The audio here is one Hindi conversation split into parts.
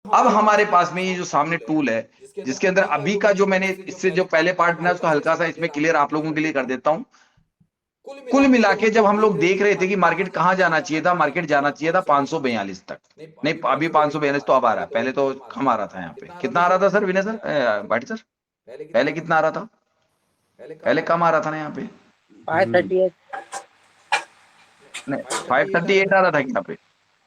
अब हमारे पास में ये जो सामने टूल है, जिसके अंदर अभी का जो मैंने इससे जो पहले पार्ट बनाया उसको हल्का सा इसमें क्लियर आप लोगों के लिए कर देता हूँ। कुल मिला के जब हम लोग देख रहे थे कि मार्केट कहाँ जाना चाहिए था, मार्केट जाना चाहिए था 542 तक। नहीं, अभी 542 तो अब आ रहा है, पहले तो कम आ रहा था यहाँ पे। कितना आ रहा था सर, विनय सर, भाटी सर? पहले कितना आ रहा था? पहले कम आ रहा था ना यहाँ पे। 538। नहीं, 538 आ रहा था यहाँ पे।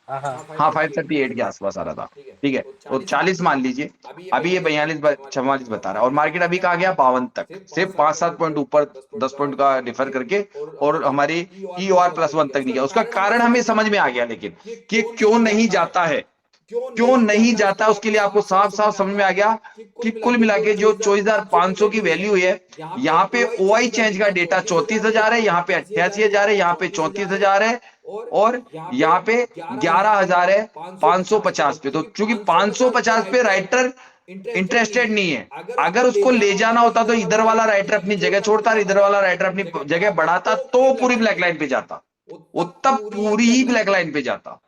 हाँ हाँ। हाँ, 538 के आसपास आ रहा था। ठीक है, तो 40 मान लीजिए। अभी ये 42 44 बता रहा है, और मार्केट अभी कहा गया 52 तक, सिर्फ 5-7 पॉइंट ऊपर, 10 पॉइंट का डिफर करके, और हमारी ई और +1 तक नहीं गया। उसका कारण हमें समझ में आ गया, लेकिन कि क्यों नहीं जाता है, क्यों नहीं जाता, उसके लिए आपको साफ साफ समझ में आ गया कि कुल मिला के जो 24,500 की वैल्यू है, यहाँ पे ओआई चेंज का डेटा 34,000 है, यहाँ पे 88,000 है, यहाँ पे 34,000 है, और यहाँ पे 11,000 है 550 पे। तो चूंकि 550 पे राइटर इंटरेस्टेड नहीं है, अगर उसको ले जाना होता तो इधर वाला राइटर अपनी जगह छोड़ता और इधर वाला राइटर अपनी जगह बढ़ाता, तो पूरी ब्लैक लाइन पे जाता, वो तब पूरी ही ब्लैक लाइन पे जाता।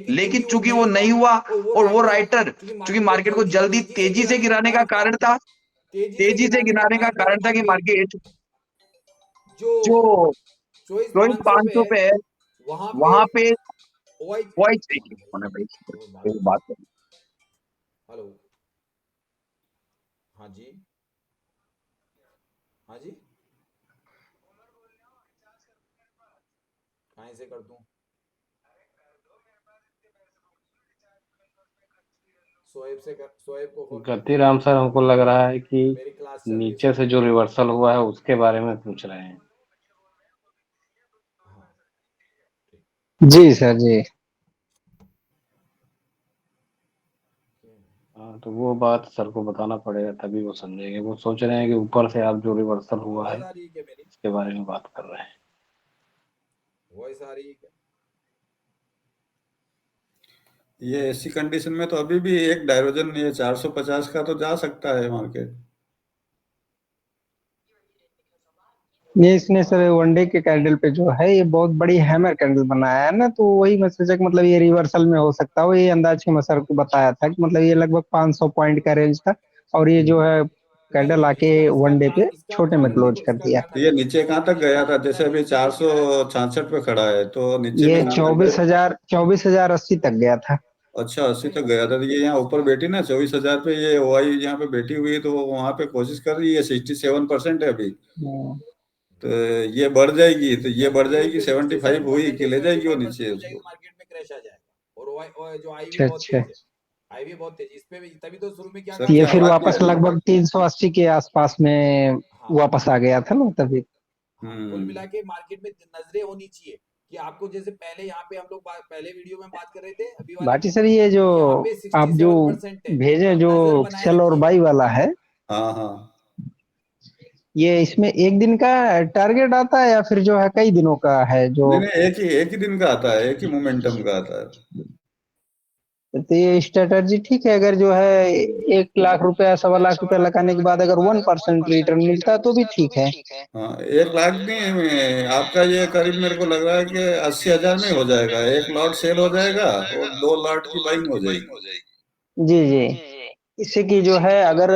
लेकिन चूंकि वो नहीं हुआ, और वो राइटर चूंकि मार्केट को जल्दी तेजी से गिराने का कारण था, तेजी से गिराने का कारण था कि मार्केट जो 24,500 पे है, वहां पे वॉइस एक होना भाई, कोई बात नहीं। हेलो। हाँ जी। हाँ जी। कहाँ से कर दूं? सोएब को फोन करके गतिराम सर, हमको लग रहा है कि मेरी क्लास चल रही है नीचे सर। से जो रिवर्सल हुआ है उसके बारे में पूछ रहे हैं। हाँ ठीक। जी सर जी। हाँ, तो वो बात सर को बताना पड़ेगा, तभी वो समझेंगे। वो सोच रहे हैं कि ऊपर से आप जो रिवर्सल हुआ आवाज है आ रही है क्या मेरी? उसके बारे में बात कर रहे हैं। वॉइस आ रही है क्या? ये ऐसी कंडीशन में तो अभी भी एक डायवर्जन, ये 450 का तो जा सकता है मार्केट। ये इसने सर वनडे के कैंडल पे जो है ये बहुत बड़ी हैमर कैंडल बनाया है ना, तो वही मैं सोचा कि मतलब ये रिवर्सल में हो सकता है। वही अंदाज के मैं सर को बताया था कि मतलब ये लगभग 500 पॉइंट का रेंज था, और ये जो है कैंडल आके वनडे पे छोटे में क्लोज कर दिया। तो ये नीचे कहाँ तक गया था? जैसे अभी 466 पे खड़ा है, तो नीचे ये में कहाँ तक गया? 24,080 तक गया था। अच्छा, 80 तक गया था। तो ये यहाँ ऊपर बैठी ना 24,000 पे, ये ओआई यहाँ पे बैठी हुई है, तो वो वहां पे कोशिश कर रही है। 67% है अभी। हम्म, तो ये बढ़ जाएगी, तो ये बढ़ जाएगी 75 हुई कि ले जाएगी वो नीचे उसको। मार्केट में क्रैश आ जाएगा। और जो आई भी अच्छा बहुत अच्छा। तेज है। आई भी बहुत तेज, इस पे भी तभी तो शुरू में क्या सर कहा ये की था फिर आवाज कि नहीं आ वापस रही। लगभग 380 के आसपास में हाँ वापस आ गया था ना तभी। कुल मिला के मार्केट में नजरें होनी चाहिए कि आपको, जैसे पहले यहाँ पे हम लोग पहले वीडियो में बात कर रहे थे अभी वाले बाटी में, सर, ये जो कि यहाँ पे आप जो 67% है, भेजे, तो जो नजर बनाए सेल और रखिए। बाई वाला है, हाँ हाँ। ये इसमें एक दिन का टारगेट आता है या फिर जो है कई दिनों का है जो? नहीं नहीं, एक ही दिन का आता है, एक ही मोमेंटम का आता है। तो ये स्ट्रेटजी ठीक है, अगर जो है 1 लाख रुपया 1.25 लाख रुपया लगाने के बाद अगर 1% रिटर्न मिलता है तो भी ठीक है। हाँ, 1 लाख नहीं, आपका ये करीब मेरे को लग रहा है कि 80,000 में हो जाएगा। एक लॉट सेल हो जाएगा और 2 लॉट की बाइंग हो जाएगी। जी जी। इससे कि जो है अगर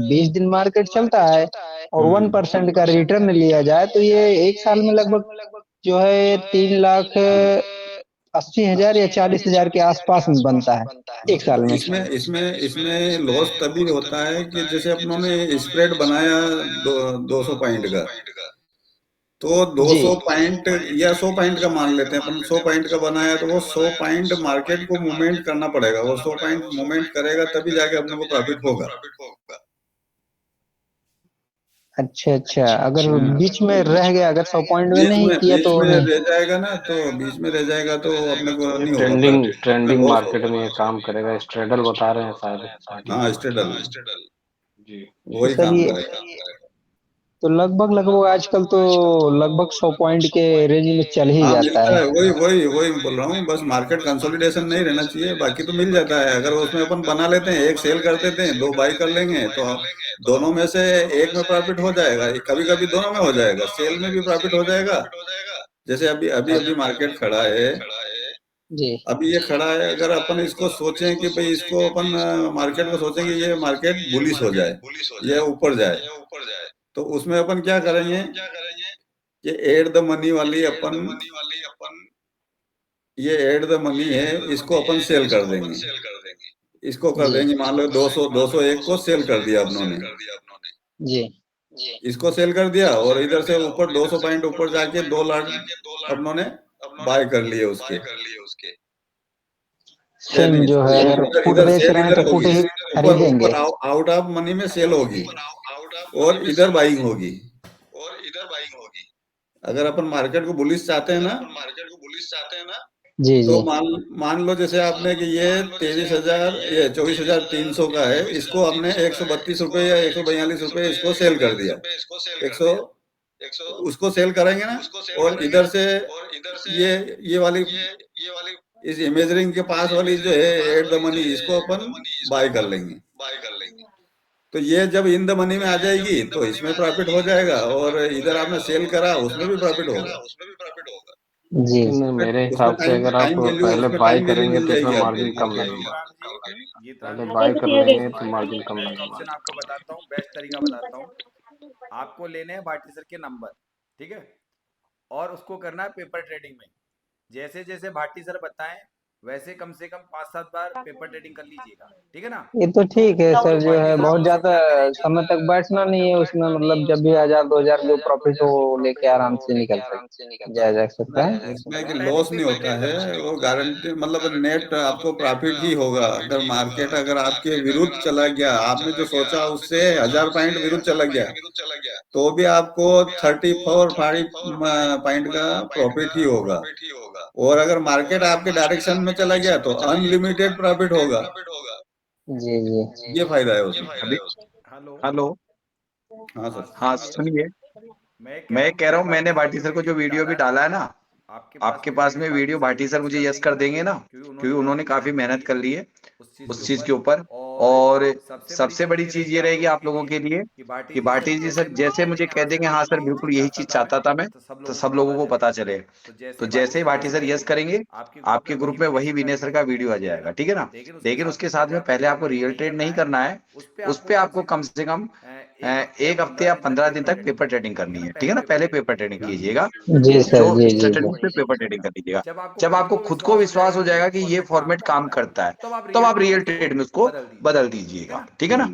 20 दिन मार्केट चलता है और 1% का रिटर्न लिया जाए तो ये एक साल में लगभग जो है 3,80,000 या 40,000 के आसपास में बनता है एक साल में। इसमें इसमें इसमें लॉस तभी होता है कि जैसे अपनों ने स्प्रेड बनाया 200 पॉइंट का, तो जी 200 पॉइंट या 100 पॉइंट का मान लेते हैं अपन। 100 पॉइंट का बनाया तो वो 100 पॉइंट मार्केट को मूवमेंट करना पड़ेगा। वो 100 पॉइंट मूवमेंट करेगा तभी जाके अपने को प्रॉफिट होगा। अच्छा अच्छा। अगर बीच में रह गया, अगर 100 पॉइंट में नहीं किया बीच तो में नहीं। रह जाएगा ना, तो बीच में रह जाएगा तो अपने को ये नहीं होगा ट्रेंडिंग प्रॉफिट, उसमें ट्रेंडिंग लॉस मार्केट होगा। में ये काम करेगा। स्ट्रेडल बता रहे हैं शायद पार्टी हाँ, जी। स्टेडल जी तो वही सर काम ये करेगा। तो लगभग लगभग आजकल तो लगभग 100 पॉइंट के रेंज में चल ही हाँ, जाता मिलता है। है। वही वही वही मैं बोल रहा हूँ, बस मार्केट कंसोलिडेशन नहीं रहना चाहिए, बाकी तो मिल जाता है। अगर उसमें अपन बना लेते हैं, एक सेल कर देते हैं, 2 बाई कर लेंगे, तो दोनों में से एक में प्रॉफिट हो जाएगा। कभी कभी दोनों में हो जाएगा, सेल में भी प्रॉफिट हो जाएगा। जैसे अभी अभी अभी मार्केट खड़ा है, जी अभी ये खड़ा है, अगर अपन इसको सोचें कि भाई इसको अपन मार्केट को सोचें कि ये मार्केट बुलिश हो जाए, ये ऊपर जाए, तो उसमें अपन क्या करेंगे कि एड द मनी वाली अपन, ये एड द मनी है, इसको अपन सेल कर देंगे, इसको कर जी देंगे, मान लो 201 को सेल कर दिया अपनों ने, जी इसको सेल कर दिया, और इधर से ऊपर 200 पॉइंट ऊपर जाके 2 लाख अपनों ने बाय कर लिए उसके। सेम जो है, अगर इधर फुट इधर बेच सेल रहे हैं इधर तो फुट होगी, ही ऊपर खरीदेंगे। ऊपर आउट ऑफ मनी में सेल होगी, और इधर बाइंग होगी। अगर अपन मार्केट को बुलिश चाहते हैं ना, जी तो जी मान लो जैसे आपने कि ये 23,000, ये 24,300 का है, इसको हमने 132 रुपए या 142 रुपए इसको सेल कर दिया, 100 उसको सेल करेंगे ना, और इधर से ये वाली इस इमेजरिंग के पास वाली जो है एड द मनी, इसको अपन बाय कर लेंगे। तो ये जब इन द मनी में आ जाएगी तो इसमें प्रॉफिट हो जाएगा, और इधर आपने सेल करा उसमें भी प्रॉफिट होगा। जी लेकिन मेरे हिसाब से अगर आप टाइम वैल्यू, पहले उसमें बाय टाइम वैल्यू करेंगे मिल तो इसमें जाएगी मार्जिन कम आपको। लगेगा, गीता पहले जी, बाय कर लेंगे तो मैं मार्जिन कम मैं एक लगेगा। ऑप्शन आपको बताता हूँ, बेस्ट तरीका बताता हूँ। आपको लेने हैं भाटी सर के नंबर, ठीक है, और उसको करना है पेपर ट्रेडिंग में। जैसे जैसे भाटी सर बताएं वैसे कम से कम 5-7 बार पेपर ट्रेडिंग कर लीजिएगा, ठीक है ना। ये तो ठीक है सर, जो भाटी है साहब बहुत उसमें ज्यादा क्या करेंगे, समय तक बैठना नहीं है उसमें, मतलब जब भी 1000-2000 जो प्रॉफिट हो वो लेके आराम से निकल सकते, जाया जा सकता है। इसमें कि लॉस नहीं होता है, वो गारंटी, मतलब नेट आपको प्रॉफिट ही होगा। अगर मार्केट अगर आपके विरुद्ध चला गया, आपने जो सोचा उससे 1000 पॉइंट विरुद्ध चला गया, तो भी आपको 34-40 पॉइंट का प्रॉफिट ही होगा। और अगर मार्केट आपके डायरेक्शन में चला गया तो अनलिमिटेड प्रॉफिट होगा। जी जी ये फायदा है उसमें। अभी हेलो, हेलो, हाँ हाँ सर। हाँ सुनिए, सुनिए, मैं मैं कह कह रहा रहा हूँ हूँ मैंने भाटी सर भाटी को जो सर को जो वीडियो भी वीडियो भी डाला है डाला ना, है ना, आपके आपके पास पास में में video video Bhati Bhati sir sir मुझे मुझे यस यस कर कर देंगे देंगे ना, ना, क्योंकि क्योंकि उन्होंने उन्होंने काफी काफी मेहनत मेहनत की कर है ली है उस उस चीज के चीज के ऊपर। ऊपर। और और सबसे बड़ी सबसे चीज बड़ी ये चीज ये रहेगी रहेगी आप आप लोगों लोगों के के लिए लिए कि भाटी कि जी भाटी सर जी सर जैसे मुझे जैसे कह मुझे देंगे कह हाँ देंगे सर हाँ बिल्कुल सर यही बिल्कुल चीज यही चीज चाहता था चाहता मैं, था मैं, तो सब तो लोगों को सब पता लोगों को चले। पता चले। तो जैसे तो ही भाटी जैसे ही sir Bhati yes sir yes करेंगे करेंगे, आपके ग्रुप पे आपके वही ग्रुप में विनय वही सर का विनय सर वीडियो का आ वीडियो आ जाएगा, जाएगा, ठीक है ना। लेकिन लेकिन उसके उसके साथ साथ में में पहले पहले आपको आपको रियल रियल ट्रेड ट्रेड नहीं नहीं करना करना है। है, उस पे उस आपको पे कम आपको से कम कम से कम एक एक हफ्ते हफ्ते या या 15 दिन 15 तक दिन पेपर तक ट्रेडिंग पेपर करनी है, ट्रेडिंग ठीक करनी है ना, है, ठीक पहले है ना। पेपर पहले ट्रेडिंग पेपर ट्रेडिंग कीजिएगा। कीजिएगा, जी जो सर, जी जी जी स्ट्रेटेजी पे पेपर ट्रेडिंग कर लीजिएगा। जब आपको जब खुद आपको को खुद को विश्वास विश्वास हो हो जाएगा जाएगा कि कि ये ये फॉर्मेट फॉर्मेट काम काम करता करता है, है, तब तब आप आप रियल रियल ट्रेड में ट्रेड उसको में उसको बदल दीजिएगा, बदल ठीक है दीजिएगा, ना। ठीक है ना।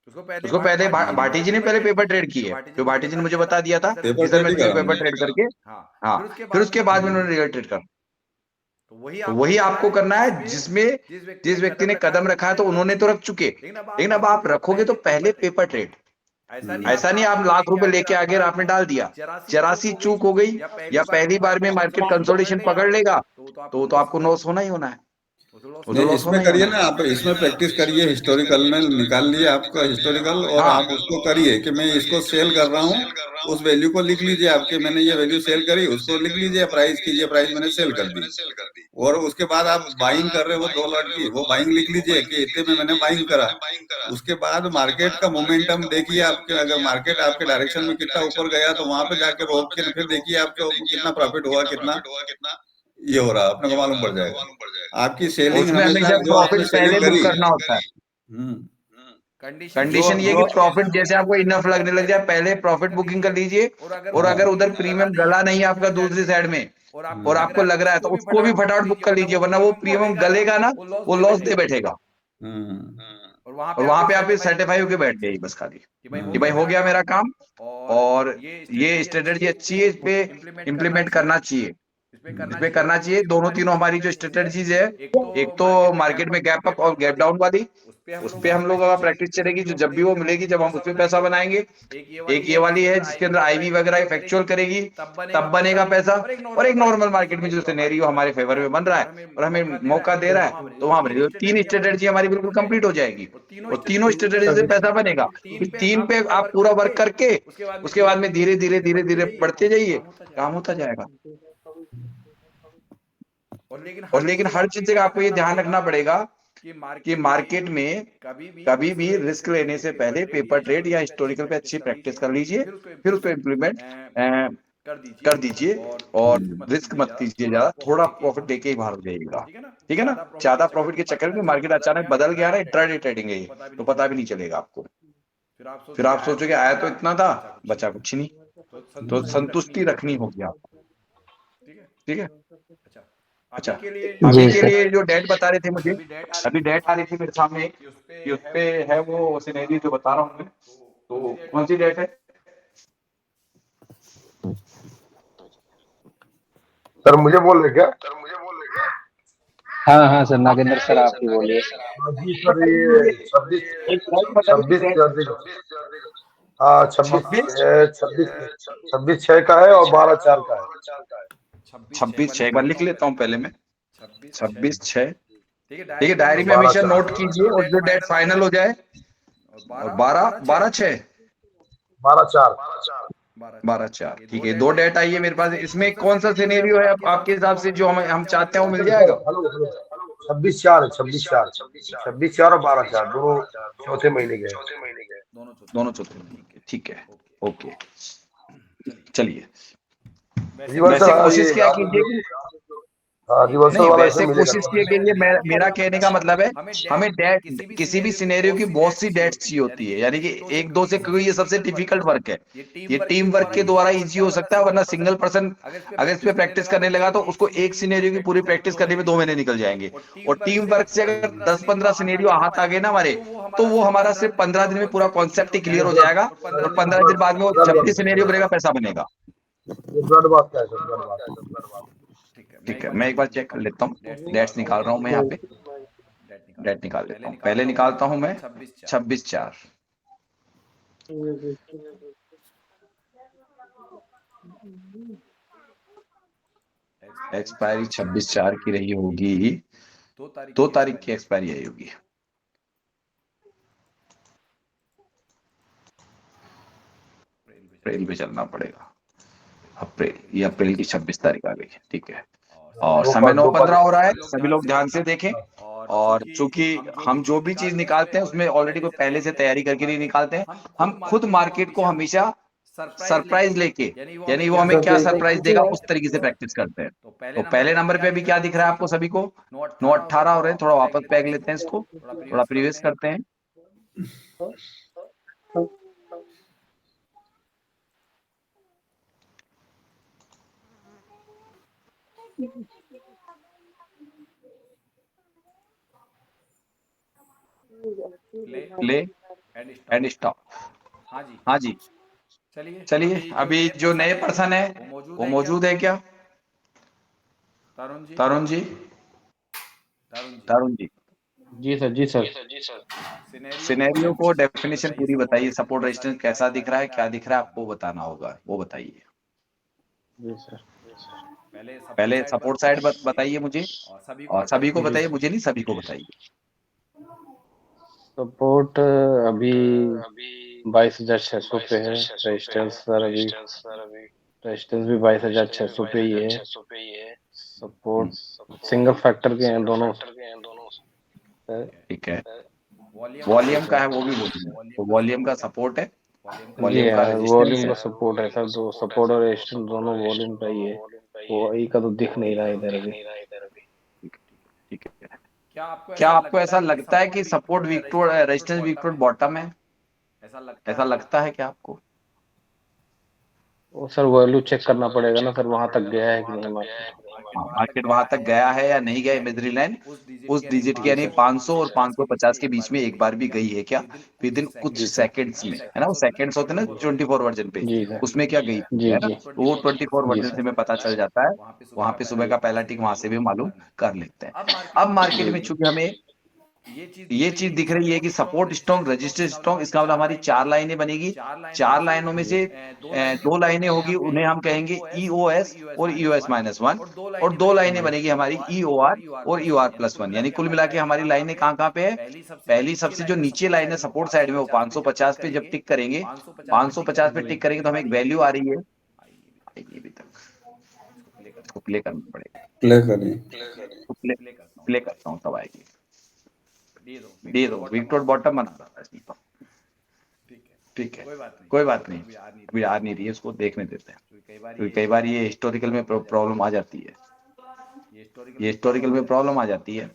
उसको पहले उसको पहले भाटी जी ने भाटी पहले जी ने पेपर पहले ट्रेड पेपर की है, ट्रेड की जो है, भाटी जी जो ने मुझे भाटी जी ने बता मुझे दिया था बता दिया कि था सर कि पेपर बिल्कुल सर ट्रेड मैं ही पेपर इसमें करा ट्रेड पेपर मैंने। ट्रेड करके, हाँ, हाँ, फिर उसके फिर बाद उसके मैंने बाद में रियल उन्होंने ट्रेड रियल करा। ट्रेड कर। तो वही तो आपको वही करना आपको है करना है जिसमें जिसमें जिस व्यक्ति ने कदम कदम रखा रखा है उन्होंने तो तो रख उन्होंने तो चुके, रख चुके, लेकिन अब लेकिन आप अब आप रखोगे तो रखोगे तो पहले पेपर पहले ट्रेड। Paper trade. ऐसा नहीं ऐसा आप नहीं लाख आप रुपए लाख लेके रुपए आगे लेके आगे डाल आपने दिया, डाल दिया, जरा सी जरा चूक सी हो गई चूक हो गई, या या पहली बार में पहली बार मार्केट में मार्केट कंसोलिडेशन पकड़ कंसोलिडेशन लिया, पकड़ लेगा, तो तो आपको तो लॉस आपको होना ही लॉस होना होना है, ही होना है, वो तो लॉस वो होना तो नहीं, ही लॉस होना इसमें होना है। ही करिए होना ना, है। आप इसमें प्रैक्टिस करिए, हिस्टोरिकल में निकाल लिए आपका हिस्टोरिकल, और हाँ, आप उसको करिए कि मैं इसको सेल कर रहा हूँ, उस वैल्यू को लिख लीजिए, आपके मैंने ये वैल्यू सेल करी उसको लिख लीजिए, प्राइस कीजिए, प्राइस मैंने सेल कर दी। और उसके बाद आप बाइंग कर रहे हो 2 लाख की, वो बाइंग लिख लीजिए कि इतने में मैंने बाइंग करा। उसके बाद मार्केट का मोमेंटम देखिए, आपके अगर मार्केट आपके डायरेक्शन में कितना ऊपर गया तो वहां पे जाके रोक के फिर देखिए आपको कितना प्रॉफिट हुआ, कितना ये हो रहा, अपने को मालूम पड़ जाएगा। आपकी सेलिंग उसमें हमेशा हमेशा जो आपने प्रॉफिट सेलिंग पहले बुक करी, करना होता है। कंडीशन ये जो कंडीशन ये है है कि जो कि जैसे प्रॉफिट आपको जैसे इनफ आपको लगने इनफ लग जाए लगने लग पहले जाए, पहले प्रॉफिट बुकिंग प्रॉफिट कर बुकिंग कर लीजिए, लीजिए। और और अगर अगर उधर प्रीमियम प्रीमियम गला नहीं है आपका दूसरी साइड में, और और लग आपको रहा है लग तो रहा है, तो उसको भी बुक फटाफट बुक कर लीजिए, वरना वो प्रीमियम गलेगा ना, वो लॉस दे बैठेगा। और वहां और पे वहां आप पे आप सर्टिफाई सर्टिफाई होके होके बैठ बैठ जाइए जाइए बस खाली, कि भाई हो कि भाई गया हो मेरा गया मेरा काम, काम, और और ये ये स्ट्रेटजी अच्छी स्ट्रेटेजी है, इस अच्छी पे है, इस पे इम्प्लीमेंट करना इम्प्लीमेंट चाहिए, करना चाहिए, इस इस पे पे करना चाहिए। दोनों तीनों हमारी जो स्ट्रेटेजीज है, एक तो एक तो मार्केट में मार्केट गैप में अप गैप अप गैप और डाउन गैप वाली, डाउन वाली, उस उस पे पे हम हम लोगों लोग का का प्रैक्टिस प्रैक्टिस चलेगी चलेगी, जो जो जब भी वो मिलेगी, जब हम उस पे पैसा बनाएंगे। एक एक ये वाली है जिसके जिसके अंदर अंदर आईवी आईवी वगैरह वगैरह इफेक्चुअल इफेक्चुअल करेगी, तब तब बनेगा पैसा। और एक और नॉर्मल एक मार्केट नॉर्मल में जो मार्केट में जो सिनेरियो सिनेरियो हमारे हमारे फेवर फेवर में में बन बन रहा रहा है है और और हमें हमें मौका दे रहा है, तो वहां हमारी तीन स्ट्रेटेजी हमारी बिल्कुल कंप्लीट हो जाएगी, और तीनों स्ट्रेटेजी से पैसा बनेगा। फिर तीन पे आप पूरा वर्क करके उसके बाद में धीरे धीरे धीरे धीरे बढ़ते जाइए, काम होता जाएगा। और लेकिन हर चीज से आपको ये ध्यान रखना पड़ेगा कि मार्केट में कभी भी रिस्क लेने से पहले पेपर ट्रेड या हिस्टोरिकल पे अच्छी प्रैक्टिस कर लीजिए, फिर उसको इम्प्लीमेंट कर दीजिए और रिस्क मत कीजिए ज्यादा, थोड़ा प्रॉफिट लेके ही बाहर हो जाइएगा, ठीक है ना। ज्यादा प्रॉफिट के चक्कर में मार्केट अचानक बदल गया ना, इंट्राडे ट्रेडिंग है ये, तो पता भी नहीं चलेगा आपको। फिर आप सोचोगे आया तो इतना था, बचा कुछ नहीं, तो संतुष्टि रखनी होगी आपको, ठीक है। अच्छा, अभी जी के सर। लिए जो डेट बता रहे थे मुझे, अभी डेट आ रही थी मेरे सामने कि उस पे है वो सिनेरियो जो बता रहा हूँ मैं, तो कौन सी डेट है? सर मुझे बोल रहे क्या? हाँ हाँ सर, नागेंद्र सर आप ही बोलिए। हाँ जी सर, ये छब्बीस एक डेट बताइए कि छब्बीस डेट हाँ छब्बीस 26/6 का है और 12/4 का है। 26/6 एक बार लिख लेता हूँ पहले मैं, 26/6, ठीक है। और डायरी में हमेशा नोट कीजिए, और जो डेट फाइनल हो जाए, और 12/6 12/4 12/4, ठीक है। दो डेट आई है मेरे पास, इसमें कौन सा सिनेरियो है आपके हिसाब से जो हम चाहते हैं वो मिल जाएगा? हेलो 26/4 है, 26/4 26/4 और 12/4 दोनों चौथे महीने के हैं। दोनों चौथे महीने के, ठीक है, ओके। चलिए, जीवन वैसे सर कोशिश ये किया कीजिए कि हाँ जीवन सर नहीं, वाला वैसे इसमें मिलेगा। कोशिश किए कीजिए, मेरा कहने का मतलब है, हमें डेट किसी भी सिनेरियो की बहुत सी डेट्स चाहिए होती है, यानी कि एक दो से, क्योंकि ये सबसे डिफिकल्ट वर्क है, ये टीम वर्क के द्वारा इजी हो सकता है, वरना सिंगल पर्सन अगर इस पे प्रैक्टिस करने लगा तो उसको एक सिनेरियो की पूरी प्रैक्टिस करने में 2 महीने निकल जाएंगे, और टीम वर्क से अगर 10-15 सिनेरियो हाथ आ गए ना हमारे, तो वो हमारा सिर्फ 15 दिन में पूरा कॉन्सेप्ट ही क्लियर हो जाएगा, और 15 दिन बाद में वो जब भी सिनेरियो बनेगा पैसा बनेगा। ये ब्लड बात का है सर, ब्लड बात। ठीक है, मैं एक बार चेक कर लेता हूँ, डेट्स निकाल रहा हूँ मैं यहाँ पे, डेट निकाल लेता हूँ, पहले निकालता हूँ मैं 26/4, एक्सपायरी 26/4 की रही होगी, 2 तारीख की एक्सपायरी आई होगी। अप्रैल पे चलना पड़ेगा, अप्रैल, ये अप्रैल की 26 तारीख आ गई है, ठीक है। और समय 9:15 हो रहा है, सभी लोग ध्यान से देखें। और चूंकि हम जो भी चीज निकालते हैं उसमें ऑलरेडी कोई पहले से तैयारी करके नहीं निकालते हैं, हम खुद मार्केट को हमेशा सरप्राइज लेके, यानी वो हमें क्या सरप्राइज देगा उस तरीके से प्रैक्टिस करते हैं। तो पहले नंबर पे अभी क्या दिख रहा है आपको सभी को? 9:18 हो रहे हैं, थोड़ा वापस बैग लेते हैं इसको, थोड़ा प्रीवियस करते हैं। Play and stop. हाँ जी, चलिए, अभी जो नए पर्सन है वो मौजूद है क्या? तरुण जी, तरुण जी, जी सर, जी सर। सिनेरियो को डेफिनेशन पूरी बताइए, सपोर्ट रेजिस्टेंस कैसा दिख रहा है, क्या दिख रहा है, आपको बताना होगा, वो बताइए। जी सर। पहले सपोर्ट साइड बताइए मुझे, और सभी को बताइए, मुझे नहीं, सभी को बताइए। सपोर्ट अभी 22,600 पे है। रेजिस्टेंस सर अभी रेजिस्टेंस भी 22,600 पे ही है। सपोर्ट सिंगल फैक्टर के हैं दोनों। ठीक है, वॉल्यूम का है वो भी बोलिए, तो वॉल्यूम का सपोर्ट है, जी वॉल्यूम का हाँ, रेजिस्टेंस वॉल्यूम है। का सपोर्ट है सर, दो सपोर्ट और रेजिस्टेंस दोनों वॉल्यूम का ही है। वो ई का तो दिख नहीं रहा इधर अभी। ठीक है, क्या आपको ऐसा लगता है कि support weak to resistance weak to bottom है? ऐसा लगता है क्या आपको? वो सर वैल्यू चेक करना पड़ेगा ना सर, वहां तक गया है कि नहीं मार्केट। मार्केट वहां तक गया है या नहीं गया, इमेजरी लाइन उस डिजिट के यानी 500 और 550 के बीच में एक बार भी गई है क्या विद इन कुछ जी सर। सेकंड्स में, है ना? वो सेकंड्स होते हैं ना 24 वर्जन पे, जी सर। उसमें क्या गई जी है ना, जी तो वो 24 जी वर्जन सर। से में पता चल जाता है, वहां पे सुबह का पहला टिक वहां से भी मालूम कर लेते हैं। अब मार्केट जी में जी चूंकि हमें ये चीज दिख रही है कि सपोर्ट स्ट्रॉन्ग, रजिस्टर स्ट्रॉन्ग, इसका मतलब हमारी 4 लाइनें बनेगी, 4 लाइनों में से 2 लाइनें होगी, उन्हें हम कहेंगे ईओएस और ईओएस-1, और 2 लाइनें बनेगी हमारी ईओआर और ईओआर+1, यानी कुल मिला के हमारी लाइनें कहाँ पे है? पहली सबसे जो नीचे लाइन है सपोर्ट साइड में, वो 550 पे जब टिक करेंगे, 550 पे टिक करेंगे तो हमें एक वैल्यू आ रही है, आएगी अभी तक, इसको प्ले करना पड़ेगा, प्ले करिए। तो प्ले करता हूँ, तब आएगी। दे दो, विक्टोर बॉटम बना रहा था इसमें तो। ठीक है, कोई बात नहीं, कोई बात नहीं, अभी आ नहीं अभी आ नहीं रही है, उसको देखने देते हैं, क्योंकि कई बार ये हिस्टोरिकल में प्रॉब्लम आ जाती है, ये हिस्टोरिकल में प्रॉब्लम आ जाती है,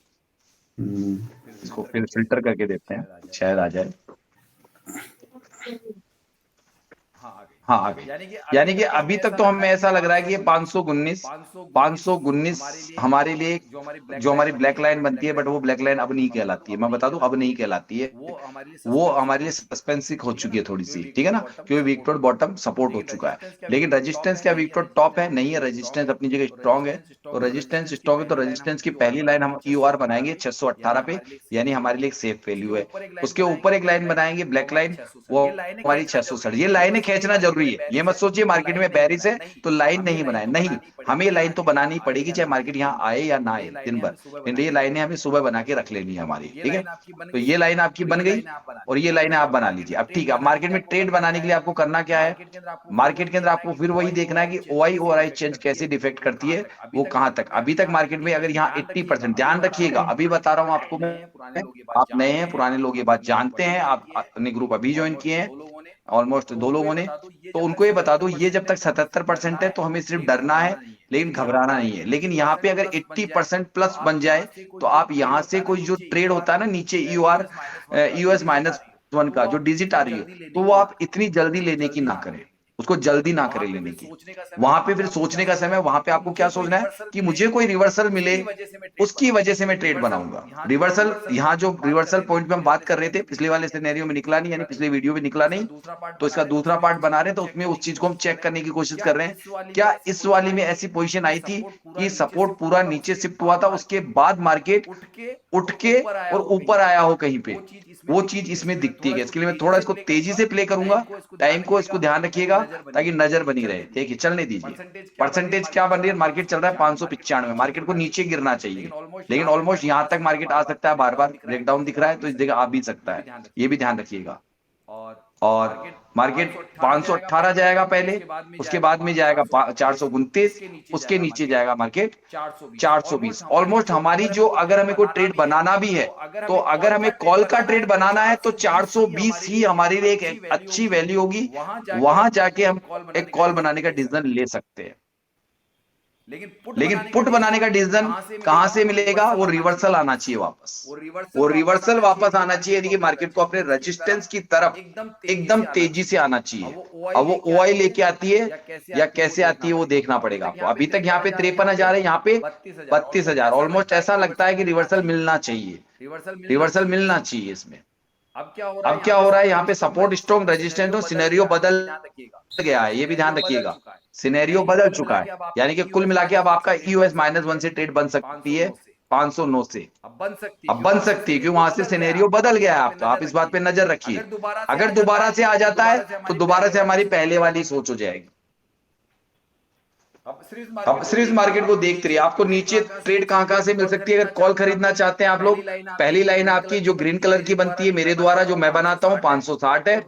इसको फिर फिल्टर करके देखते हैं, शायद आ जाए। हाँ आ गई। यानी कि अभी तक तो हमें ऐसा लग रहा है कि ये 519 हमारे लिए जो हमारी ब्लैक लाइन बनती है, बट वो ब्लैक लाइन अब नहीं कहलाती है, मैं बता दूं अब नहीं कहलाती है, वो हमारे लिए सस्पेंसिक हो चुकी है थोड़ी सी, ठीक है ना, क्योंकि वीक टू बॉटम सपोर्ट हो चुका है। लेकिन रेजिस्टेंस क्या वीक टू टॉप है? नहीं है, रेजिस्टेंस अपनी जगह स्ट्रॉन्ग है। तो रेजिस्टेंस स्ट्रॉन्ग है तो रेजिस्टेंस की पहली लाइन हम ईओआर बनाएंगे 618 पे, यानी हमारे लिए एक सेफ वैल्यू है। उसके ऊपर एक लाइन बनाएंगे ब्लैक लाइन, वो हमारी 660। ये लाइनें खींचना जरूरी है, ये मत सोचिए मार्केट में बेरिश है तो लाइन नहीं बनाए, नहीं, हमें ये लाइन तो बनानी पड़ेगी चाहे मार्केट यहाँ आए या ना आए दिन भर, लेकिन ये लाइनें हमें सुबह बना के रख लेनी है हमारी, ठीक है। तो ये लाइन आपकी बन गई और ये लाइनें आप बना लीजिए। अब ठीक है, अब मार्केट में ट्रेड बनाने के लिए आपको करना क्या है? मार्केट के अंदर आपको फिर वही देखना है कि ओआई और आई चेंज कैसे डिफेक्ट करती है, वो कहां तक। अभी तक मार्केट में अगर यहाँ 80%, ध्यान रखिएगा अभी बता रहा हूं आपको मैं, आप नए हैं, पुराने लोग ये बात जानते हैं, आप अपने ग्रुप अभी ज्वाइन किए हैं, ऑलमोस्ट 2 लोगों ने, तो उनको ये बता दो ये जब तक 77% है तो हमें सिर्फ डरना है, लेकिन घबराना नहीं है। लेकिन यहाँ पे अगर 80% प्लस बन जाए तो आप यहाँ से कोई जो ट्रेड होता है ना नीचे यूआर यूएस -1 का जो डिजिट आ रही है, तो वो आप इतनी जल्दी लेने की ना करें, उसको जल्दी ना करें लेने की। वहां पे फिर सोचने का समय, वहां पे आपको क्या सोचना है कि मुझे कोई रिवर्सल मिले, उसकी वजह से मैं ट्रेड बनाऊंगा। रिवर्सल, यहाँ जो रिवर्सल पॉइंट पे हम बात कर रहे थे पिछले वाले सिनेरियो में निकला नहीं, यानी पिछले वीडियो में निकला नहीं, तो इसका दूसरा पार्ट बना रहे हैं, तो उसमें उस चीज को हम चेक करने की कोशिश कर रहे हैं, क्या इस वाली में ऐसी पोजीशन आई थी कि सपोर्ट पूरा नीचे शिफ्ट हुआ था, उसके बाद मार्केट उठ के और ऊपर आया हो कहीं पे, वो चीज इसमें दिखती है। इसके लिए मैं थोड़ा इसको तेजी से प्ले करूंगा, टाइम को इसको ध्यान रखिएगा ताकि नजर बनी रहे। देखिए चलने दीजिए, परसेंटेज क्या बन रही है, मार्केट चल रहा है 595, मार्केट को नीचे गिरना चाहिए, लेकिन ऑलमोस्ट यहां तक मार्केट आ सकता है, बार बार ब्रेकडाउन दिख रहा है तो इस जगह आ भी सकता है, ये भी ध्यान रखिएगा। और मार्केट 518 जाएगा पहले, उसके बाद में जाएगा 429, उसके नीचे जाएगा मार्केट 420। ऑलमोस्ट हमारी जो, अगर हमें कोई ट्रेड बनाना भी है, तो अगर हमें कॉल का ट्रेड बनाना है तो 420 ही हमारे लिए एक अच्छी वैल्यू होगी, वहां जाके हम एक कॉल बनाने का डिसीजन ले सकते हैं। लेकिन पुट बनाने का डिसीजन कहां से मिलेगा? वो रिवर्सल आना चाहिए वापस, वो रिवर्सल वापस आना चाहिए, यानी कि मार्केट को अपने रेजिस्टेंस की तरफ एकदम तेजी से आना चाहिए। अब वो ओआई लेके आती है या कैसे आती है वो देखना पड़ेगा आपको। अभी तक यहाँ पे 53,000 है, यहाँ पे 32,000, ऑलमोस्ट ऐसा लगता है कि रिवर्सल मिलना चाहिए, रिवर्सल मिलना चाहिए इसमें। अब क्या हो रहा है यहाँ पे, सपोर्ट स्ट्रॉन्ग, रेजिस्टेंस और सिनेरियो बदल गया है, ये भी ध्यान रखिएगा, सिनेरियो बदल चुका है, यानी कि कुल मिला के अब आपका यूएस -1 से ट्रेड बन सकती है 509 से, अब बन सकती है क्योंकि वहां से सिनेरियो बदल गया है आपका, आप इस बात पे नजर रखिए। अगर दोबारा से आ जाता है तो दोबारा से हमारी पहले वाली सोच हो जाएगी। अब सीरीज मार्केट को देखते रहिए, आपको नीचे ट्रेड कहां से मिल सकती है। अगर कॉल खरीदना चाहते हैं आप लोग, पहली लाइन आपकी जो ग्रीन कलर की बनती है मेरे द्वारा, जो मैं बनाता हूं 560 है,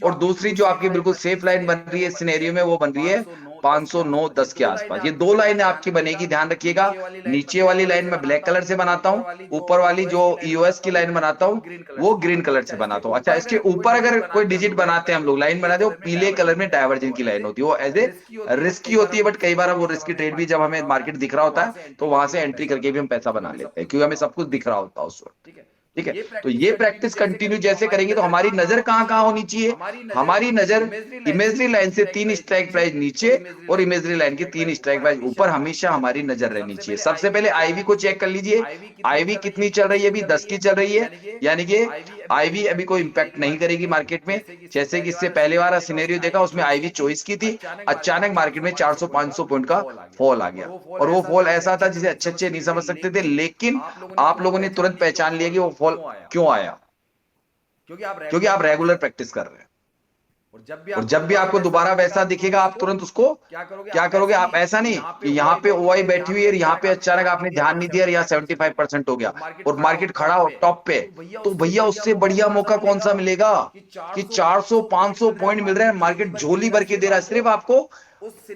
और दूसरी जो आपकी बिल्कुल सेफ लाइन बन रही है सिनेरियो में, वो बन रही है 509-10 के आसपास। ये 2 लाइन आपकी बनेगी, ध्यान रखिएगा। नीचे वाली लाइन में ब्लैक कलर से बनाता हूं, ऊपर वाली जो यूएस की लाइन बनाता हूं वो ग्रीन कलर से बनाता हूं। अच्छा, इसके ऊपर अगर कोई डिजिट बनाते हैं हम लोग, लाइन बनाते हैं, वो पीले कलर में डायवर्जन की लाइन होती है, वो एज ए रिस्की होती है, बट कई बार वो रिस्की ट्रेड भी जब हमें मार्केट दिख रहा होता है तो वहां से एंट्री करके भी हम पैसा बना लेते हैं, क्योंकि हमें सब कुछ दिख रहा होता है उस वक्त, ठीक है। तो ये प्रैक्टिस कंटिन्यू जैसे करेंगे तो हमारी नजर कहां होनी चाहिए, हमारी नजर इमेजरी लाइन से 3 स्ट्राइक प्राइस नीचे और इमेजरी लाइन की 3 स्ट्राइक प्राइस ऊपर हमेशा हमारी नजर रहनी चाहिए। सबसे पहले आईवी को चेक कर लीजिए, आईवी कितनी चल रही है, अभी 10 की चल रही है, यानी कि आईवी अभी कोई इंपैक्ट नहीं करेगी मार्केट में। जैसे कि इससे पहले वाला सिनेरियो देखा, उसमें आईवी 24 की थी, अचानक मार्केट में 400-500 पॉइंट का फॉल आ गया, और वो फॉल ऐसा था जिसे अच्छे नहीं समझ सकते थे, लेकिन आप लोगों ने तुरंत पहचान लिया कि वो फॉल क्यों आया, क्योंकि आप रेगुलर प्रैक्टिस कर रहे हैं। और जब भी आपको दोबारा वैसा दिखेगा आप तुरंत उसको क्या करोगे, आप ऐसा नहीं कि यहाँ पे ओआई बैठी हुई है, यहाँ पे अचानक आपने ध्यान नहीं दिया, यहाँ 75% हो गया और मार्केट खड़ा हो टॉप पे, तो भैया उससे बढ़िया मौका कौन सा मिलेगा कि 400-500 पॉइंट मिल रहे हैं, मार्केट झोली भर के दे रहा है। सिर्फ आपको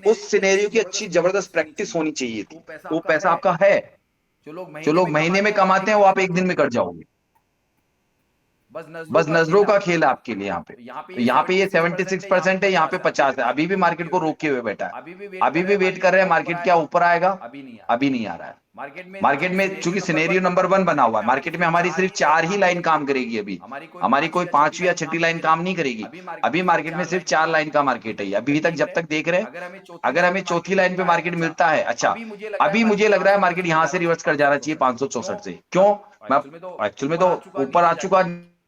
उस सिनेरियो की अच्छी जबरदस्त प्रैक्टिस होनी चाहिए थी, वो पैसा आपका है। जो लोग महीने में कमाते हैं वो आप एक दिन में कर जाओगे। बस नजरों का खेल है आपके लिए यहाँ पे। तो यहाँ पे ये 76% है, यहाँ पे 50 है। अभी भी मार्केट को रोके हुए बैठा है, अभी भी वेट कर रहे हैं मार्केट क्या ऊपर आएगा, अभी नहीं आ रहा है। मार्केट में चूंकि सिनेरियो नंबर 1 बना हुआ है, मार्केट में हमारी सिर्फ 4 ही लाइन काम करेगी अभी, हमारी कोई 5वीं या 6ठी लाइन काम नहीं करेगी। अभी मार्केट में सिर्फ 4 लाइन का मार्केट है। अभी तक जब तक देख रहे हैं, अगर हमें चौथी लाइन पे मार्केट मिलता है, अच्छा अभी मुझे लग रहा है मार्केट यहाँ से रिवर्स कर जाना चाहिए 564 से। क्यों? मैं एक्चुअल में तो ऊपर आ चुका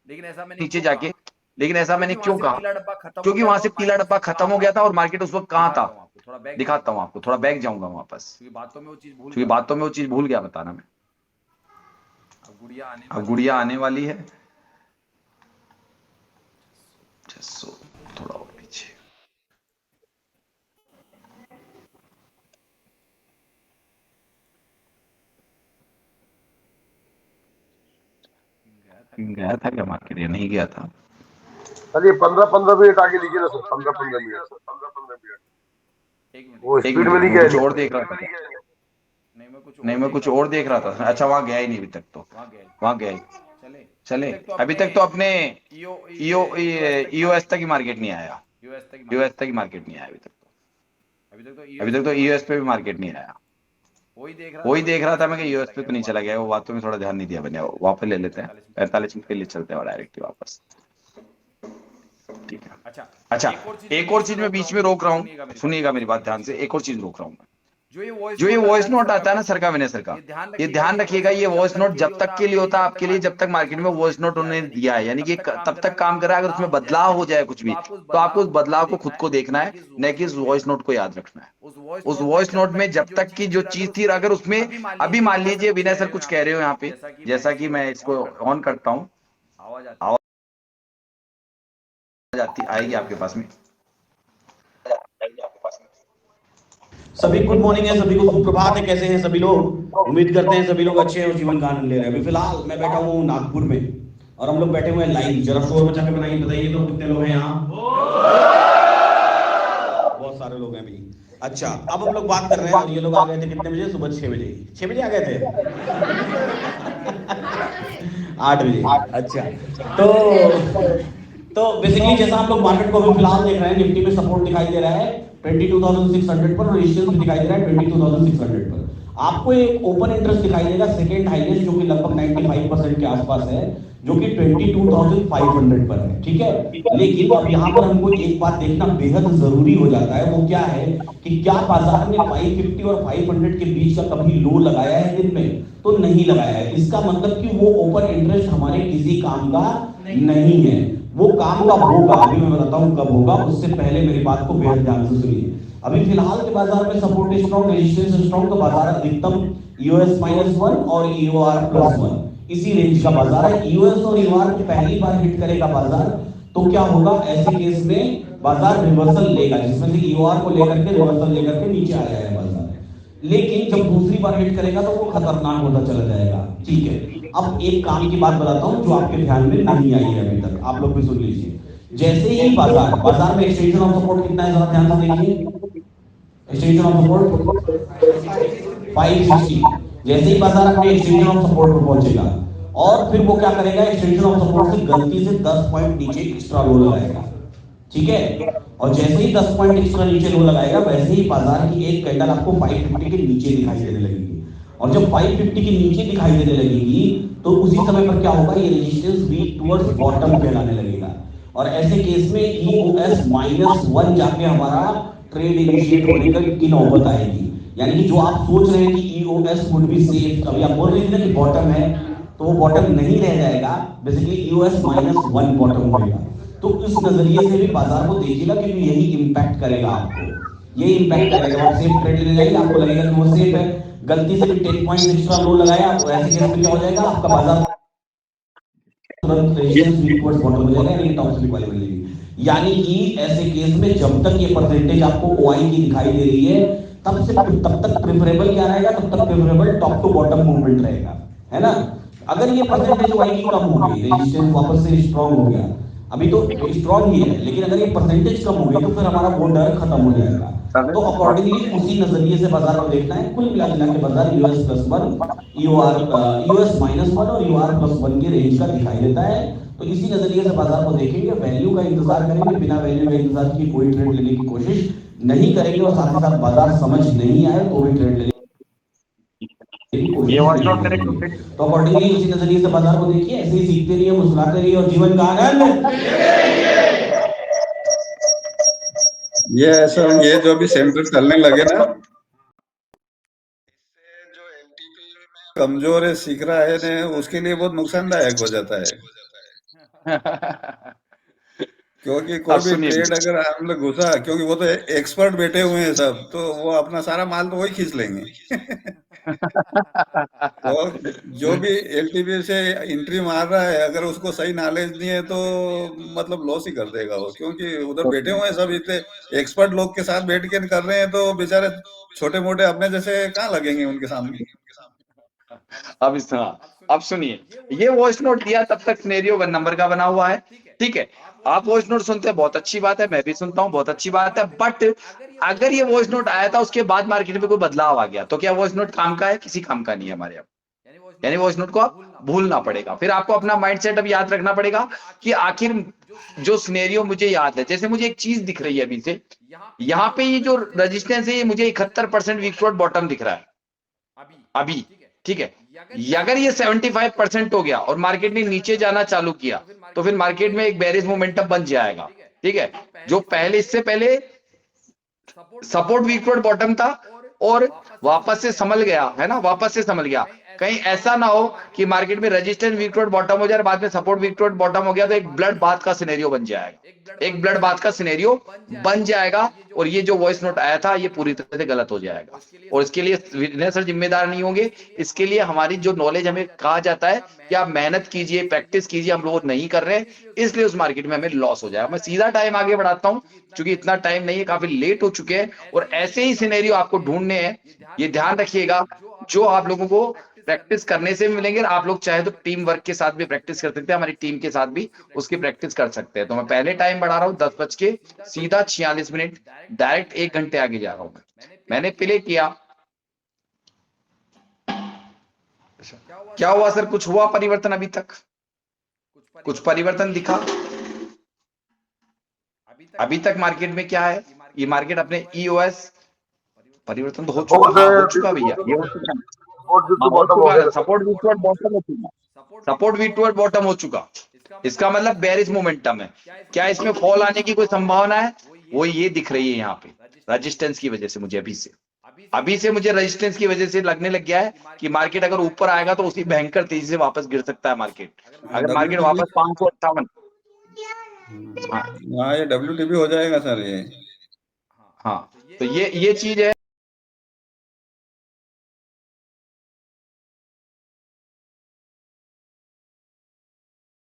नीचे जाके, लेकिन ऐसा मैंने क्यों कहा? क्योंकि वहां से पीला डब्बा खत्म हो गया था और मार्केट उस वक्त कहां था, दिखाता हूं आपको, थोड़ा बैक जाऊंगा वापस, क्योंकि बातों में वो चीज भूल गया बताना मैं। अब गुड़िया आने वाली है, थोड़ा और पीछे। गया था क्या मार्केट या नहीं गया था? चलिए 15-15 मिनट आगे लीजिए ना सर, 15-15 मिनट। वो स्पीड में नहीं गया, कुछ और देख रहा था। नहीं मैं कुछ और देख रहा था। अच्छा वहां गया ही नहीं अभी तक, तो वहां गया ही चले। अभी तक तो अपने ईओएस तक ही मार्केट नहीं आया, यूएस तक ही मार्केट नहीं आया अभी तक तो ईओएस पे भी मार्केट नहीं आया। वही देख रहा था मैं कि यूएस पे तो नहीं चला गया, वो बातों में थोड़ा ध्यान नहीं दिया मैंने। वापस ले लेते हैं 45 मिनट के लिए, चलते हैं डायरेक्ट वापस, ठीक है। अच्छा एक और चीज मैं बीच में रोक रहा हूँ, सुनिएगा मेरी बात ध्यान से। एक और चीज रोक रहा हूँ मैं, जो ये वॉइस नोट आता है ना सर का, विनय सर का, ये ध्यान रखिएगा, ये वॉइस नोट जब तक के लिए होता है आपके लिए जब तक मार्केट में वॉइस नोट उन्होंने दिया है, यानी कि तब तक काम कर रहा है। अगर उसमें बदलाव हो जाए कुछ भी, तो आपको उस बदलाव को खुद को देखना है, न कि उस वॉइस नोट को याद रखना है। उस वॉइस नोट में जब तक की जो चीज थी, अगर उसमें अभी मान लीजिए विनय सर कुछ कह रहे हो यहाँ पे, जैसा कि मैं इसको ऑन करता हूँ, आवाज आएगी आपके पास में। सभी गुड मॉर्निंग है, सभी को सुप्रभात है। कैसे हैं सभी लोग? उम्मीद करते हैं सभी लोग अच्छे हैं और जीवन का आनंद ले रहे हैं। अभी फिलहाल मैं बैठा हूँ नागपुर में और हम लोग बैठे हुए हैं लाइव। जरा शोर बचा के बताइए तो कितने लोग हैं यहाँ? बहुत सारे लोग हैं अभी। अच्छा अब हम लोग बात कर रहे हैं, और ये लोग आ गए थे कितने बजे? सुबह 6 बजे। 6 बजे आ गए थे 8 बजे। अच्छा तो बेसिकली जैसा हम लोग मार्केट को अभी फिलहाल देख रहे हैं, निफ्टी में सपोर्ट दिखाई दे रहा है 22,600 पर और रेजिस्टेंस भी दिखाई दे रहा है 22,600 पर। आपको एक ओपन इंटरेस्ट दिखाई देगा सेकेंड हाईएस्ट, जो कि लगभग 95% के आसपास है, जो कि 22,500 पर है, ठीक है। लेकिन अब यहाँ पर हमको एक बात देखना बेहद जरूरी हो जाता है, वो क्या है कि क्या बाजार ने 550 और 500 के बीच का कभी लो लगाया है दिन में? तो नहीं लगाया है। इसका मतलब कि वो ओपन इंटरेस्ट हमारे किसी काम का नहीं है, वो काम का होगा। अभी मैं बताता हूं कब होगा, उससे पहले मेरी बात को बेहद ध्यान से सुनिए। अभी फिलहाल के बाजार में सपोर्ट स्ट्रॉन्ग, रेजिस्टेंस स्ट्रॉन्ग, तो बाजार अधिकतम EOS-1 और EOR+1 इसी रेंज का बाजार है। EOS और EOR पहली बार हिट करेगा बाजार, तो क्या होगा? ऐसे केस में बाजार रिवर्सल लेगा, जिसमें से EOR को लेकर के रिवर्सल लेकर के नीचे आ जाएगा बाजार। लेकिन जब दूसरी बार हिट करेगा तो वो खतरनाक होता चला जाएगा, ठीक है। अब एक काम की बात बताता हूं जो आपके ध्यान में नहीं आई है अभी तक, आप लोग भी सुन लीजिए। जैसे ही बाजार में एक्सटेंशन ऑफ सपोर्ट कितना है, जरा ध्यान से देखिए। Extension of support 560। जैसे ही बाजार अपने एक्सटेंशन ऑफ सपोर्ट पर पहुंचेगा और फिर वो क्या करेगा, एक्सटेंशन ऑफ सपोर्ट से गलती से 10 पॉइंट नीचे एक्स्ट्रा लो लगाएगा, ठीक है। और जैसे ही 10 पॉइंट एक्स्ट्रा नीचे लो लगाएगा, वैसे ही बाजार की एक कैंडल आपको 550 के नीचे दिखाई देने लगेगी। और जब 550 के नीचे दिखाई देने लगेगी तो उसी समय पर क्या होगा, ये रेजिस्टेंस वीक टुवर्ड्स बॉटम कहलाने लगेगा। और ऐसे केस में EOS-1 जाके हमारा ट्रेड इनिशिएट होने की नौबत आएगी। यानी कि जो आप सोच रहे हैं कि EOS वुड बी सेफ, अभी आप बोल रहे थे ना कि बॉटम है, तो वो बॉटम नहीं रह जाएगा, बेसिकली EOS-1 बॉटम होगा। तो इस नजरिए से भी बाजार को देखिएगा कि यही इंपैक्ट करेगा आपको, यही इंपैक्ट करेगा। और सेफ ट्रेड ले जाएगा, आपको लगेगा कि वो सेफ है। गलती से भी 10 पॉइंट एक्स्ट्रा लो लगाया, तो ऐसे केस में क्या हो जाएगा, आपका बाजार तुरंत रेजिस्टेंस वीक टुवर्ड्स बॉटम हो जाएगा, यानी टॉप से रिकवरी मिलेगी। यानी कि ऐसे केस में जब तक ये परसेंटेज आपको OI की दिखाई दे रही है, तब तक प्रेफरेबल क्या रहेगा, तब तक preferable top to bottom movement रहेगा, है ना। अगर ये परसेंटेज OI की कम हो गई, रेजिस्टेंस वापस से स्ट्रांग हो गया, अभी तो स्ट्रांग ही है, लेकिन अगर ये परसेंटेज कम हो गई तो फिर हमारा वो डर खत्म हो जाएगा। तो अकॉर्डिंगली उसी नजरिए से बाजार को देखना है। कुल मिला के बाजार यूएस +1, यूएस -1 और यूआर +1 के रेंज का दिखाई देता है। तो इसी नजरिए से बाजार को देखेंगे, वैल्यू का इंतजार करेंगे, बिना वैल्यू का इंतजार की कोई ट्रेड लेने की कोशिश नहीं करेंगे, और साथ ही साथ बाजार समझ नहीं आए तो भी ट्रेड लेने तो अकॉर्डिंगली उसी नजरिए से बाजार को देखिए। ऐसे ही सीखते रहिए, मुस्कुराते रहिए और जीवन का आनंद। ये ऐसा, ये जो भी सेंटर चलने लगे ना, जो एलटीपी में कमजोर है, सीख रहा है ने, उसके लिए बहुत नुकसानदायक हो जाता है। क्योंकि कोई भी ट्रेड अगर हम लोग घुसा, क्योंकि वो तो एक्सपर्ट बैठे हुए हैं सब, तो वो अपना सारा माल तो वही खींच लेंगे। तो जो भी एलटीपी से एंट्री मार रहा है, अगर उसको सही नॉलेज नहीं है तो मतलब लॉस ही कर देगा वो, क्योंकि उधर बैठे हुए हैं सब इतने एक्सपर्ट लोग के साथ बैठ के कर रहे हैं, तो बेचारे छोटे मोटे अपने जैसे कहाँ लगेंगे उनके सामने। अब सुनिए, ये वॉइस नोट दिया, तब तक सिनेरियो 1 नंबर का बना हुआ है, ठीक है। आप वॉइस नोट सुनते हैं, बहुत अच्छी बात है, मैं भी सुनता हूँ, बहुत अच्छी बात है। बट अगर ये वॉइस नोट आया था, उसके बाद मार्केट में कोई बदलाव आ गया, तो क्या वॉइस नोट काम का है? किसी काम का नहीं है हमारे यहाँ। यानी वॉइस नोट को आप भूलना पड़ेगा। फिर आपको अपना माइंडसेट अब याद रखना पड़ेगा कि आखिर जो सिनेरियो मुझे याद है, जैसे मुझे एक चीज दिख रही है अभी से, यहाँ पे ये जो रेजिस्टेंस है, ये मुझे 71% वीक टू बॉटम दिख रहा है अभी, ठीक है। अगर ये 75% हो गया और मार्केट ने नीचे जाना चालू किया, तो फिर मार्केट में एक बेरिश मोमेंटम बन जाएगा, ठीक है। जो पहले, इससे पहले सपोर्ट वीक टू बॉटम था और वापस से संभल गया, है ना, वापस से संभल गया। कहीं ऐसा ना हो कि मार्केट में रेजिस्टेंस वीक टू बॉटम हो जाए, बाद में सपोर्ट वीक टू बॉटम हो गया, तो एक ब्लड बाथ का सिनेरियो बन जाएगा, एक ब्लड बाथ का सिनेरियो बन जाएगा, और ये जो वॉइस नोट आया था, ये पूरी तरह से गलत हो जाएगा। और इसके लिए विनय सर जिम्मेदार नहीं होंगे। इसके लिए हमारी जो नॉलेज, हमें कहा जाता है कि आप मेहनत कीजिए, प्रैक्टिस कीजिए, हम लोग नहीं कर रहे हैं, इसलिए उस मार्केट में हमें लॉस हो जाएगा। मैं सीधा टाइम आगे बढ़ाता हूं, क्योंकि इतना टाइम नहीं है, काफी लेट हो चुके हैं, और ऐसे ही सिनेरियो आपको ढूंढने हैं। ये ध्यान रखिएगा, जो आप लोगों को प्रैक्टिस करने से भी मिलेंगे, आप लोग चाहे तो टीम वर्क के साथ भी प्रैक्टिस कर सकते हैं, हमारी टीम के साथ भी उसकी प्रैक्टिस कर सकते हैं। तो मैं पहले टाइम बढ़ा रहा हूँ 10 बज के सीधा 46 मिनट, डायरेक्ट 1 घंटे आगे जा रहा हूँ। मैंने प्ले किया, क्या हुआ सर? कुछ हुआ परिवर्तन अभी तक? कुछ परिवर्तन दिखा अभी तक मार्केट में? क्या है ये मार्केट अपने ईओएस परिवर्तन तो हो चुका भैया, ये हो चुका, सपोर्ट वीक टू बॉटम हो चुका, सपोर्ट वीक टू बॉटम हो चुका। इसका मतलब बेरिश मोमेंटम है। क्या इसमें फॉल आने की कोई संभावना है? वो ये दिख रही है यहाँ पे, रेजिस्टेंस की वजह से। मुझे अभी से मुझे रेजिस्टेंस की वजह से लगने लग गया है कि मार्केट अगर ऊपर आएगा तो उसी भयंकर तेजी से वापस गिर सकता है मार्केट। अगर मार्केट वापस 558, हाँ, ये WTB हो जाएगा सर ये। हाँ, तो ये चीज है।